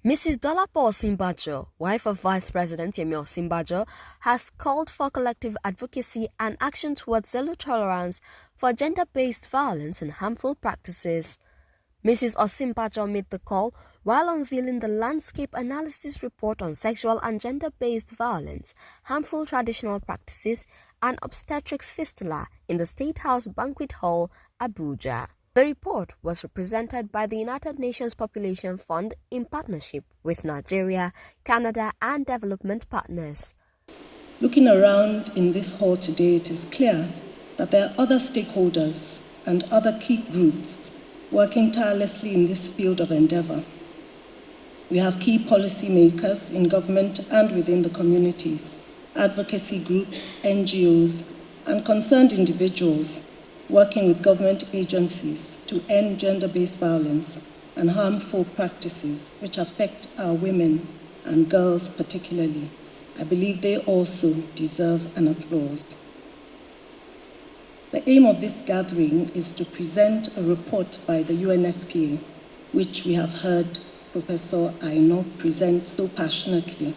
Mrs. Dolapo Osinbajo, wife of Vice-President Yemi Osinbajo, has called for collective advocacy and action towards zero tolerance for gender-based violence and harmful practices. Mrs. Osinbajo made the call while unveiling the landscape analysis report on sexual and gender-based violence, harmful traditional practices, and obstetrics fistula in the State House Banquet Hall, Abuja. The report was represented by the United Nations Population Fund in partnership with Nigeria, Canada, and development partners. Looking around in this hall today, it is clear that there are other stakeholders and other key groups working tirelessly in this field of endeavor. We have key policymakers in government and within the communities, advocacy groups, NGOs, and concerned individuals working with government agencies to end gender-based violence and harmful practices which affect our women and girls particularly. I believe they also deserve an applause. The aim of this gathering is to present a report by the UNFPA, which we have heard Professor Aino present so passionately.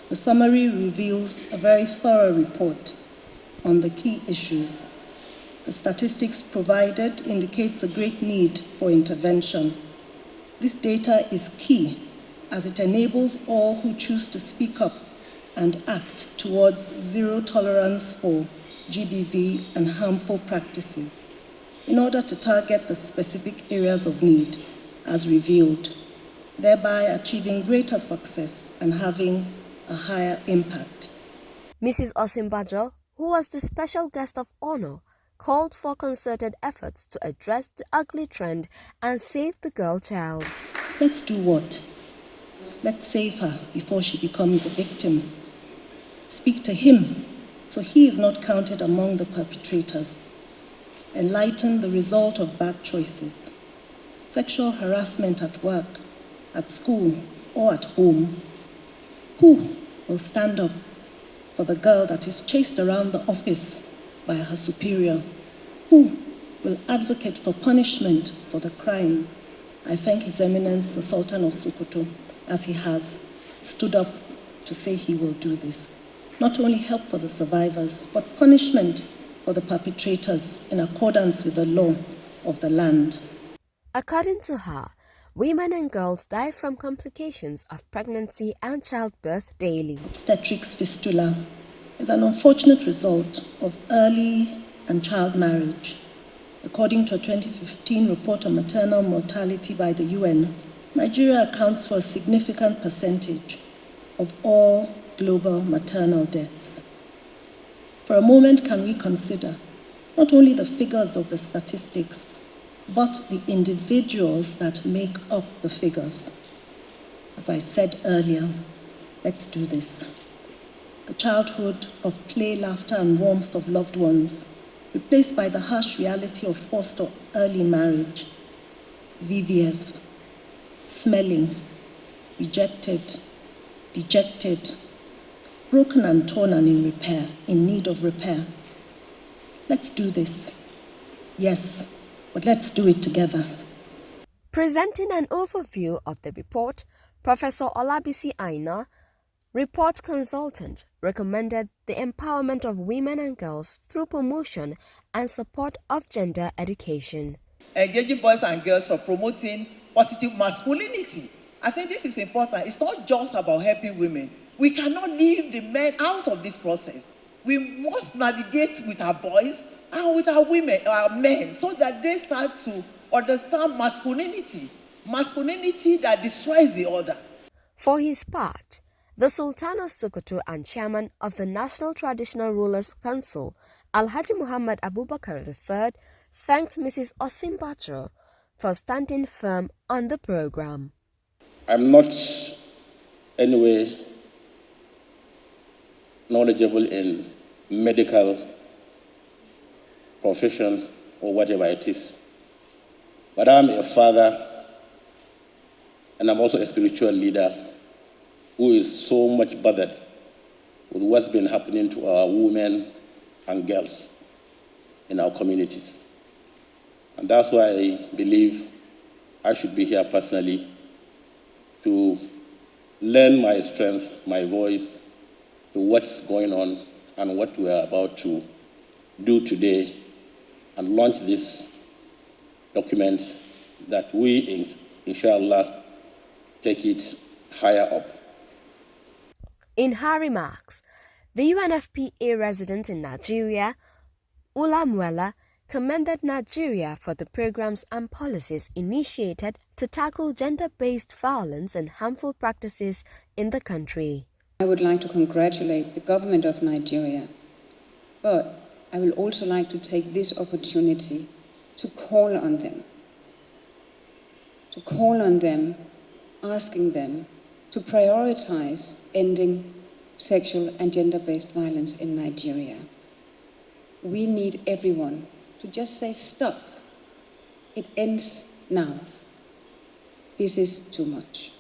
The summary reveals a very thorough report on the key issues. The statistics provided indicates a great need for intervention. This data is key as it enables all who choose to speak up and act towards zero tolerance for GBV and harmful practices in order to target the specific areas of need as revealed, thereby achieving greater success and having a higher impact. Mrs. Osinbajo, who was the special guest of honor, called for concerted efforts to address the ugly trend and save the girl child. Let's do what? Let's save her before she becomes a victim. Speak to him so he is not counted among the perpetrators. Enlighten the result of bad choices. Sexual harassment at work, at school, or at home. Who will stand up for the girl that is chased around the office by her superior? Who will advocate for punishment for the crimes? I thank His Eminence the Sultan of Sokoto as he has stood up to say he will do this. Not only help for the survivors, but punishment for the perpetrators in accordance with the law of the land. According to her, women and girls die from complications of pregnancy and childbirth daily. Obstetrics fistula is an unfortunate result of early and child marriage. According to a 2015 report on maternal mortality by the UN, Nigeria accounts for a significant percentage of all global maternal deaths. For a moment, can we consider not only the figures of the statistics, but the individuals that make up the figures? As I said earlier, let's do this. The childhood of play, laughter, and warmth of loved ones, replaced by the harsh reality of forced or early marriage, VVF, smelling, rejected, dejected, broken and torn and in need of repair. Let's do this. Yes, but let's do it together. Presenting an overview of the report, Professor Olabisi Aina, report consultant, recommended the empowerment of women and girls through promotion and support of gender education. Engaging boys and girls for promoting positive masculinity. I think this is important. It's not just about helping women. We cannot leave the men out of this process. We must navigate with our boys and with our women, our men, so that they start to understand masculinity that destroys the order. For his part, the Sultan of Sokoto and chairman of the National Traditional Rulers Council, Alhaji Muhammad Abubakar III, thanked Mrs. Osinbajo for standing firm on the program. I'm not anyway knowledgeable in medical profession or whatever it is, but I'm a father and I'm also a spiritual leader who is so much bothered with what's been happening to our women and girls in our communities. And that's why I believe I should be here personally to lend my strength, my voice, to what's going on and what we are about to do today and launch this document that we, inshallah, take it higher up. In her remarks, the UNFPA resident in Nigeria, Ulamuela, commended Nigeria for the programs and policies initiated to tackle gender-based violence and harmful practices in the country. I would like to congratulate the government of Nigeria, but I will also like to take this opportunity to call on them, asking them to prioritize ending sexual and gender-based violence in Nigeria. We need everyone to just say stop. It ends now. This is too much.